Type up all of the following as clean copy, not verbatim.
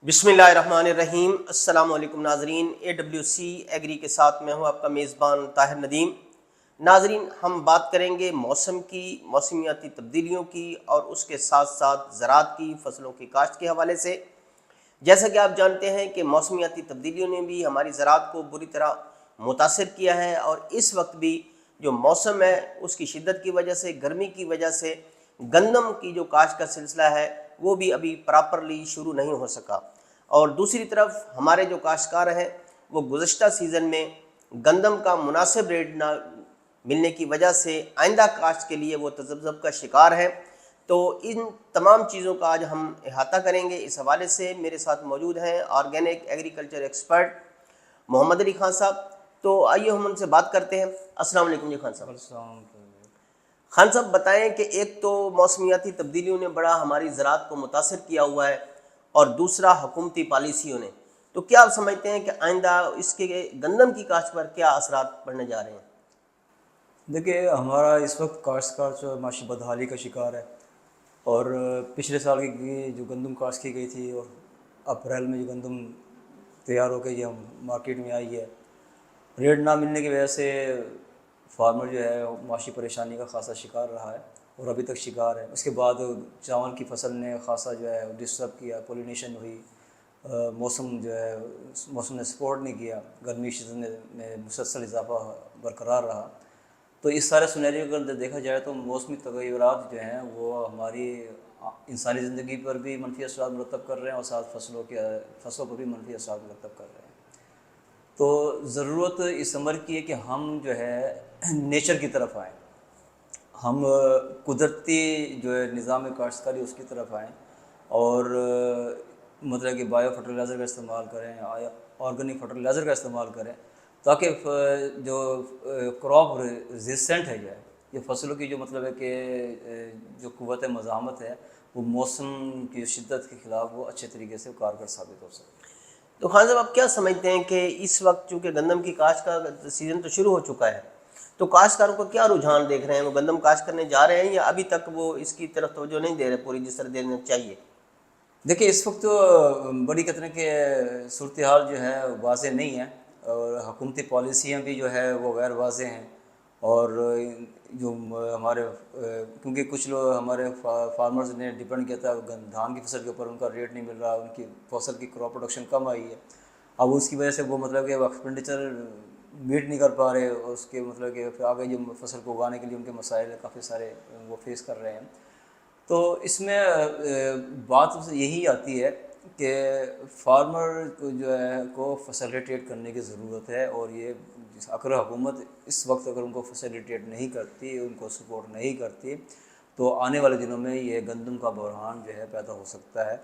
بسم اللہ الرحمن الرحیم۔ السلام علیکم ناظرین، AWC ایگری کے ساتھ میں ہوں آپ کا میزبان طاہر ندیم۔ ناظرین، ہم بات کریں گے موسم کی، موسمیاتی تبدیلیوں کی اور اس کے ساتھ ساتھ زراعت کی، فصلوں کی کاشت کے حوالے سے۔ جیسا کہ آپ جانتے ہیں کہ موسمیاتی تبدیلیوں نے بھی ہماری زراعت کو بری طرح متاثر کیا ہے، اور اس وقت بھی جو موسم ہے اس کی شدت کی وجہ سے، گرمی کی وجہ سے گندم کی جو کاشت کا سلسلہ ہے وہ بھی ابھی پراپرلی شروع نہیں ہو سکا۔ اور دوسری طرف ہمارے جو کاشتکار ہیں وہ گزشتہ سیزن میں گندم کا مناسب ریٹ نہ ملنے کی وجہ سے آئندہ کاشت کے لیے وہ تذبذب کا شکار ہیں۔ تو ان تمام چیزوں کا آج ہم احاطہ کریں گے۔ اس حوالے سے میرے ساتھ موجود ہیں آرگینک ایگریکلچر ایکسپرٹ محمد علی خان صاحب۔ تو آئیے ہم ان سے بات کرتے ہیں۔ السلام علیکم جی خان صاحب۔ خان صاحب بتائیں کہ ایک تو موسمیاتی تبدیلیوں نے بڑا ہماری زراعت کو متاثر کیا ہوا ہے، اور دوسرا حکومتی پالیسیوں نے، تو کیا آپ سمجھتے ہیں کہ آئندہ اس کے گندم کی کاشت پر کیا اثرات پڑنے جا رہے ہیں؟ دیکھیے، ہمارا اس وقت کاشتکار جو معاشی بدحالی کا شکار ہے، اور پچھلے سال کی جو گندم کاشت کی گئی تھی اور اپریل میں جو گندم تیار ہو کے یہ مارکیٹ میں آئی ہے، ریٹ نہ ملنے کی وجہ سے فارمر جو ہے معاشی پریشانی کا خاصا شکار رہا ہے اور ابھی تک شکار ہے۔ اس کے بعد چاول کی فصل نے خاصا جو ہے ڈسٹرب کیا، پولینیشن ہوئی، موسم نے سپورٹ نہیں کیا، گرمی شدت میں مسلسل اضافہ برقرار رہا۔ تو اس سارے سینیریو کو اگر دیکھا جائے تو موسمی تغیرات جو ہیں وہ ہماری انسانی زندگی پر بھی منفی اثرات مرتب کر رہے ہیں اور ساتھ فصلوں پر بھی منفی اثرات مرتب کر رہے ہیں۔ تو ضرورت اس عمر کی ہے کہ ہم جو ہے نیچر کی طرف آئیں، ہم قدرتی جو ہے نظام کاشتکاری اس کی طرف آئیں، اور مطلب کہ بایو فرٹیلائزر کا استعمال کریں، آرگینک فرٹیلائزر کا استعمال کریں، تاکہ جو کراپ ریزسٹنٹ ہے یہ فصلوں کی جو مطلب ہے کہ جو قوت مزاحمت ہے وہ موسم کی شدت کے خلاف وہ اچھے طریقے سے کارگر ثابت ہو سکے۔ تو خان صاحب آپ کیا سمجھتے ہیں کہ اس وقت چونکہ گندم کی کاشت کا سیزن تو شروع ہو چکا ہے، تو کاشتکاروں کو کیا رجحان دیکھ رہے ہیں؟ وہ گندم کاشت کرنے جا رہے ہیں یا ابھی تک وہ اس کی طرف توجہ نہیں دے رہے پوری جس طرح دینا چاہیے؟ دیکھیے، اس وقت تو بڑی قطرے کے صورتحال جو ہے واضح نہیں ہے، اور حکومتی پالیسیاں بھی جو ہے وہ غیر واضح ہیں، اور جو ہمارے کیونکہ کچھ لوگ ہمارے فارمرز نے ڈپینڈ کیا تھا دھان کی فصل کے اوپر، ان کا ریٹ نہیں مل رہا، ان کی فصل کی کراپ پروڈکشن کم آئی ہے، اب اس کی وجہ سے وہ مطلب کہ وہ ایکسپینڈیچر میٹ نہیں کر پا رہے، اس کے مطلب کہ آگے جو فصل کو اگانے کے لیے ان کے مسائل کافی سارے وہ فیس کر رہے ہیں۔ تو اس میں بات یہی آتی ہے کہ فارمر کو جو ہے کو فیسیلیٹیٹ کرنے کی ضرورت ہے، اور یہ اگر حکومت اس وقت اگر ان کو فیسیلیٹیٹ نہیں کرتی، ان کو سپورٹ نہیں کرتی، تو آنے والے دنوں میں یہ گندم کا بحران جو ہے پیدا ہو سکتا ہے۔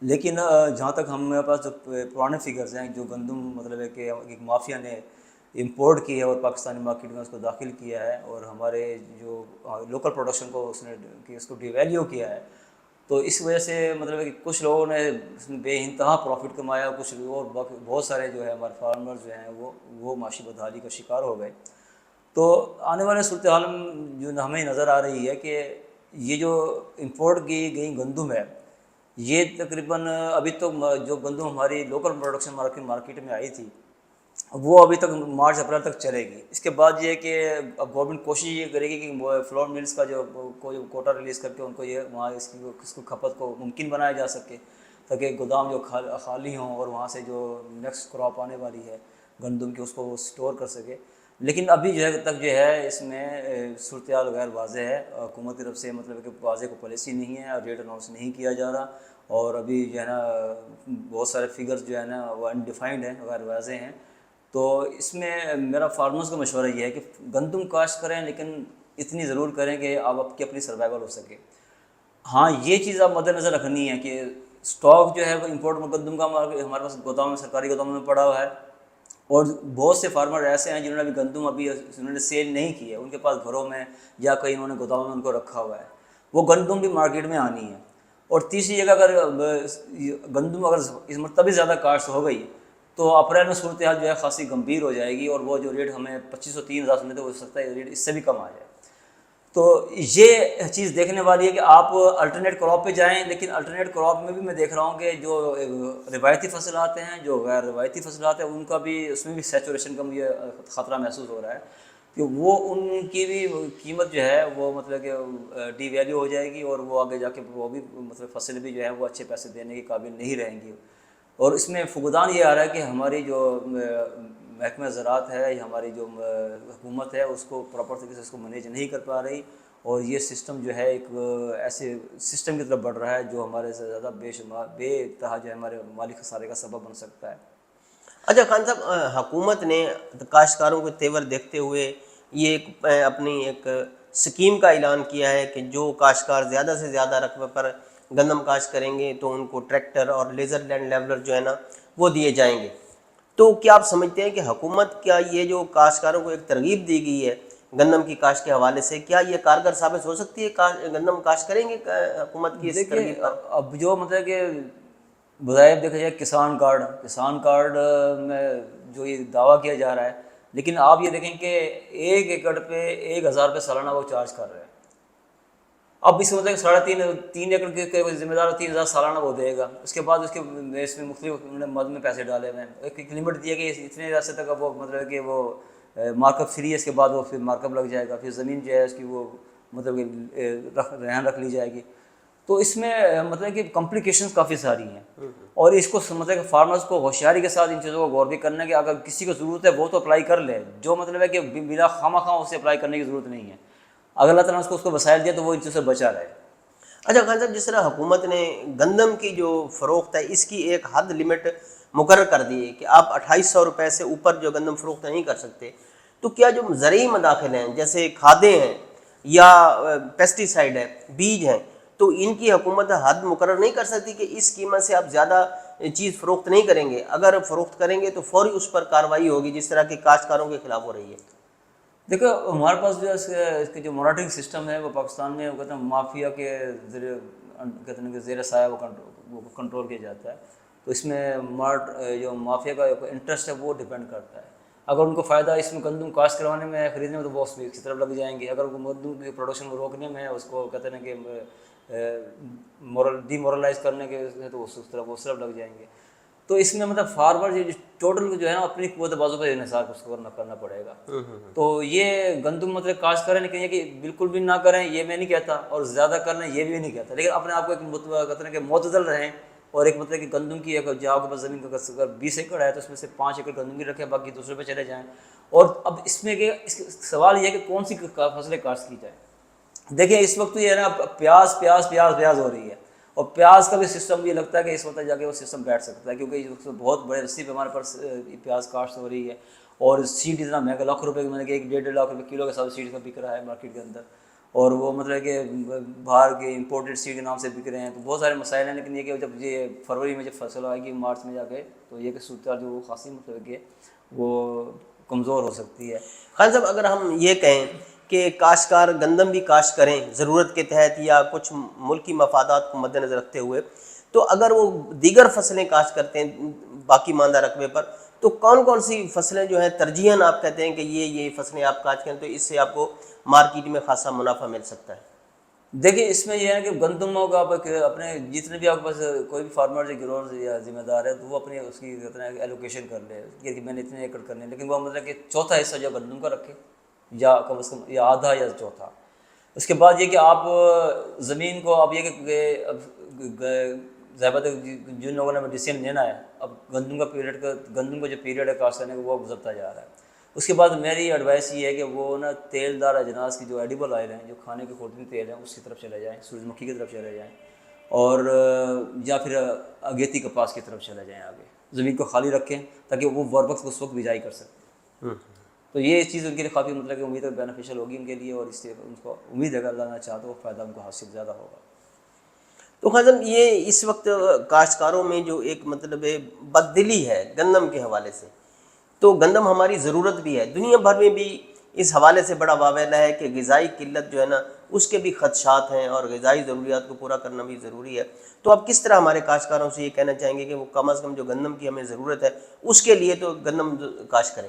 لیکن جہاں تک ہمارے پاس جو پرانے فگرز ہیں، جو گندم مطلب ہے کہ ایک مافیا نے امپورٹ کی ہے اور پاکستانی مارکیٹ میں اس کو داخل کیا ہے، اور ہمارے جو لوکل پروڈکشن کو اس کو ڈی ویلیو کیا ہے، تو اس وجہ سے مطلب ہے کہ کچھ لوگوں نے اس میں بے انتہا پروفٹ کمایا، کچھ اور بہت سارے جو ہے ہمارے فارمرز جو ہیں وہ معاشی بدحالی کا شکار ہو گئے۔ تو آنے والے صورتحال جو ہمیں نظر آ رہی ہے کہ یہ جو امپورٹ کی گئی گندم ہے، یہ تقریباً ابھی تو جو گندم ہماری لوکل پروڈکشن مارکیٹ میں آئی تھی وہ ابھی تک مارچ اپریل تک چلے گی۔ اس کے بعد یہ ہے کہ اب گورنمنٹ کوشش یہ کرے گی کہ فلور ملز کا جو کوٹا ریلیز کر کے ان کو یہ وہاں اس کو کھپت کو ممکن بنایا جا سکے، تاکہ گودام جو خالی ہوں اور وہاں سے جو نیکسٹ کراپ آنے والی ہے گندم کی اس کو وہ اسٹور کر سکے۔ لیکن ابھی جو ہے تک جو ہے اس میں صورتحال غیر واضح ہے، حکومت کی طرف سے مطلب کہ واضح کو پالیسی نہیں ہے، اور ریٹ اناؤنس نہیں کیا جا رہا، اور ابھی جو ہے نا بہت سارے فگرز جو ہے نا وہ انڈیفائنڈ ہیں، غیر واضح ہیں۔ تو اس میں میرا فارمرز کا مشورہ یہ ہے کہ گندم کاشت کریں، لیکن اتنی ضرور کریں کہ آپ اپنی سروائیول ہو سکے۔ ہاں، یہ چیز آپ مد نظر رکھنی ہے کہ اسٹاک جو ہے وہ امپورٹ گندم کا ہمارے پاس گودام میں، سرکاری گوداموں میں پڑا ہوا ہے، اور بہت سے فارمر ایسے ہیں جنہوں نے ابھی گندم انہوں نے سیل نہیں کی ہے، ان کے پاس گھروں میں یا کہیں انہوں نے گوداموں میں ان کو رکھا ہوا ہے، وہ گندم بھی مارکیٹ میں آنی ہے۔ اور تیسری جگہ اگر گندم اگر اس مرتبہ زیادہ کاشت ہو گئی تو اپریل میں صورتحال جو ہے خاصی گمبھیر ہو جائے گی، اور وہ جو ریٹ ہمیں 2503 ہزار سنتے ہو سکتا ہے ریٹ اس سے بھی کم آ جائے۔ تو یہ چیز دیکھنے والی ہے کہ آپ الٹرنیٹ کراپ پہ جائیں، لیکن الٹرنیٹ کراپ میں بھی میں دیکھ رہا ہوں کہ جو روایتی فصلات ہیں، جو غیر روایتی فصلات ہیں، ان کا بھی اس میں بھی سیچوریشن کا مجھے خطرہ محسوس ہو رہا ہے کہ وہ ان کی بھی قیمت جو ہے وہ مطلب کہ ڈی ویلیو ہو جائے گی، اور وہ آگے جا کے وہ بھی مطلب فصل بھی جو ہے وہ اچھے پیسے دینے کے قابل نہیں رہیں گی. اور اس میں فقدان یہ آ رہا ہے کہ ہماری جو محکمہ زراعت ہے یا ہماری جو حکومت ہے اس کو پراپر طریقے سے اس کو مینیج نہیں کر پا رہی، اور یہ سسٹم جو ہے ایک ایسے سسٹم کی طرف بڑھ رہا ہے جو ہمارے سے زیادہ بے انتہا جو ہے ہمارے مالی خسارے کا سبب بن سکتا ہے. اچھا خان صاحب، حکومت نے کاشتکاروں کے تیور دیکھتے ہوئے یہ اپنی ایک سکیم کا اعلان کیا ہے کہ جو کاشتکار زیادہ سے زیادہ رقبے پر گندم کاشت کریں گے تو ان کو ٹریکٹر اور لیزر لینڈ لیولر جو ہے نا وہ دیے جائیں گے. تو کیا آپ سمجھتے ہیں کہ حکومت کیا یہ جو کاشتکاروں کو ایک ترغیب دی گئی ہے گندم کی کاشت کے حوالے سے، کیا یہ کارگر ثابت ہو سکتی ہے؟ گندم کاشت کریں گے حکومت کی اس دیکھیے ترغیب پر؟ اب جو مطلب کہ بظاہر دیکھا جائے کسان کارڈ میں جو یہ دعویٰ کیا جا رہا ہے، لیکن آپ یہ دیکھیں کہ 1 ایکڑ پہ 1000 روپے سالانہ وہ چارج کر رہے ہیں. اب اس مطلب 3.5 ایکڑ کے ذمہ دار 3000 سالانہ وہ دے گا. اس کے بعد اس میں مختلف مد میں پیسے ڈالے ہوئے ہیں، ایک لمٹ دی ہے کہ اتنے عرصے تک وہ مطلب کہ وہ مارک اپ فری ہے، اس کے بعد وہ پھر مارک اپ لگ جائے گا، پھر زمین جو ہے اس کی وہ مطلب کہ رہن رکھ لی جائے گی. تو اس میں مطلب کہ کمپلیکیشنز کافی ساری ہیں، اور اس کو مطلب کہ فارمرز کو ہوشیاری کے ساتھ ان چیزوں کو غور بھی کرنا ہے کہ اگر کسی کو ضرورت ہے وہ تو اپلائی کر لے، جو مطلب ہے کہ بلا خواہ اسے اپلائی کرنے کی ضرورت نہیں ہے. اگر اللہ تعالیٰ نے اس کو وسائل دیا تو وہ ان چیزوں سے بچا رہے. اچھا خان صاحب، جس طرح حکومت نے گندم کی جو فروخت ہے اس کی ایک حد لمٹ مقرر کر دی ہے کہ آپ 2800 روپے سے اوپر جو گندم فروخت نہیں کر سکتے، تو کیا جو زرعی مداخل ہیں جیسے کھادیں ہیں یا پیسٹی سائڈ ہے، بیج ہیں، تو ان کی حکومت حد مقرر نہیں کر سکتی کہ اس قیمت سے آپ زیادہ چیز فروخت نہیں کریں گے؟ اگر فروخت کریں گے تو فوری اس پر کارروائی ہوگی، جس طرح کہ کاشتکاروں کے خلاف ہو رہی ہے. دیکھو ہمارے پاس جو ہے اس کے جو مانیٹرنگ سسٹم ہے وہ پاکستان میں وہ کہتے ہیں مافیا کے ذریعے کہتے ہیں کہ زیر سایہ وہ کنٹرول کیا جاتا ہے. تو اس میں جو مافیا کا انٹرسٹ ہے وہ ڈپینڈ کرتا ہے. اگر ان کو فائدہ اس میں گندم کاشت کروانے میں خریدنے میں تو وہ اس میں کی طرف لگ جائیں گے. اگر ان کو گندم کی پروڈکشن کو روکنے میں اس کو کہتے ہیں کہ ڈی مورلائز کرنے کے تو اس طرف لگ جائیں گے. تو اس میں مطلب فارمر ٹوٹل جو ہے نا اپنی قوت بازو پہ انحصار اس کو کرنا پڑے گا. تو یہ گندم مطلب کاشت کریں، لیکن یہ کہ بالکل بھی نہ کریں یہ میں نہیں کہتا، اور زیادہ کر لیں یہ بھی نہیں کہتا، لیکن اپنے آپ کو ایک کہتے ہیں کہ معتدل رہیں. اور ایک مطلب کہ گندم کی اگر جو آپ کے پاس زمین کا اگر 20 ایکڑ ہے تو اس میں سے 5 ایکڑ گندم کی رکھیں، باقی دوسرے پہ چلے جائیں. اور اب اس میں کہ سوال یہ ہے کہ کون سی فصلیں کاشت کی جائیں. دیکھیں اس وقت یہ ہے نا پیاز ہو رہی ہے، اور پیاز کا بھی سسٹم مجھے لگتا ہے کہ اس وقت جا کے وہ سسٹم بیٹھ سکتا ہے، کیونکہ اس وقت بہت بڑے رسی پہ ہمارے پاس پیاز کاشت ہو رہی ہے. اور سیڈ اتنا مہنگا، لاکھ روپے میں نے کہ 1.5 لاکھ روپے کلو کے ساتھ سیڈ کا بک رہا ہے مارکیٹ کے اندر، اور وہ مطلب کہ باہر کے امپورٹڈ سیڈ کے نام سے بک رہے ہیں. تو بہت سارے مسائل ہیں، لیکن یہ کہ جب یہ فروری میں جب فصل آئے گی مارچ میں جا کے تو یہ کہ صورتحال جو خاصی مطلب کہ وہ کمزور ہو سکتی ہے. خان صاحب، اگر ہم یہ کہیں کہ کاشتکار گندم بھی کاشت کریں ضرورت کے تحت یا کچھ ملکی مفادات کو مد نظر رکھتے ہوئے، تو اگر وہ دیگر فصلیں کاشت کرتے ہیں باقی ماندہ رقبے پر، تو کون کون سی فصلیں جو ہیں ترجیحاً آپ کہتے ہیں کہ یہ فصلیں آپ کاشت کریں تو اس سے آپ کو مارکیٹ میں خاصا منافع مل سکتا ہے؟ دیکھیے اس میں یہ ہے کہ گندموں کا اپنے جتنے بھی آپ کے پاس کوئی بھی فارمر جو گروہ یا ذمہ دار ہے تو وہ اپنی اس کی کہتے ہیں ایلوکیشن کر لے کہ میں نے اتنے ایکڑ کرنے، لیکن وہ مطلب کہ چوتھا حصہ جو گندم کا رکھے، یا کم از کم یا آدھا یا چوتھا. اس کے بعد یہ کہ آپ زمین کو اب یہ کہ ظاہر جن لوگوں نے ڈیسیزن لینا ہے، اب گندم کا جو پیریڈ ہے کاشت کرنے کا وہ گزرتا جا رہا ہے. اس کے بعد میری ایڈوائس یہ ہے کہ وہ نا تیل دار اجناس کی جو ایڈیبل آئل ہیں، جو کھانے کے خوردنی تیل ہیں، اس کی طرف چلے جائیں، سورج مکھی کی طرف چلے جائیں، اور یا پھر اگیتی کپاس کی طرف چلے جائیں. آگے زمین کو خالی رکھیں تاکہ وہ وقت اس وقت بجائی کر سکیں. تو یہ چیز ان کے لیے کافی مطلب کہ امید ہے بینیفیشیل ہوگی ان کے لیے، اور اس سے ان کو امید ہے کہ اللہ نہ چاہے تو وہ فائدہ ان کو حاصل زیادہ ہوگا. تو خاصم یہ اس وقت کاشتکاروں میں جو ایک مطلب بددلی ہے گندم کے حوالے سے، تو گندم ہماری ضرورت بھی ہے، دنیا بھر میں بھی اس حوالے سے بڑا واویلا ہے کہ غذائی قلت جو ہے نا اس کے بھی خدشات ہیں، اور غذائی ضروریات کو پورا کرنا بھی ضروری ہے. تو آپ کس طرح ہمارے کاشتکاروں سے یہ کہنا چاہیں گے کہ وہ کم از کم جو گندم کی ہمیں ضرورت ہے اس کے لیے تو گندم کاشت کریں؟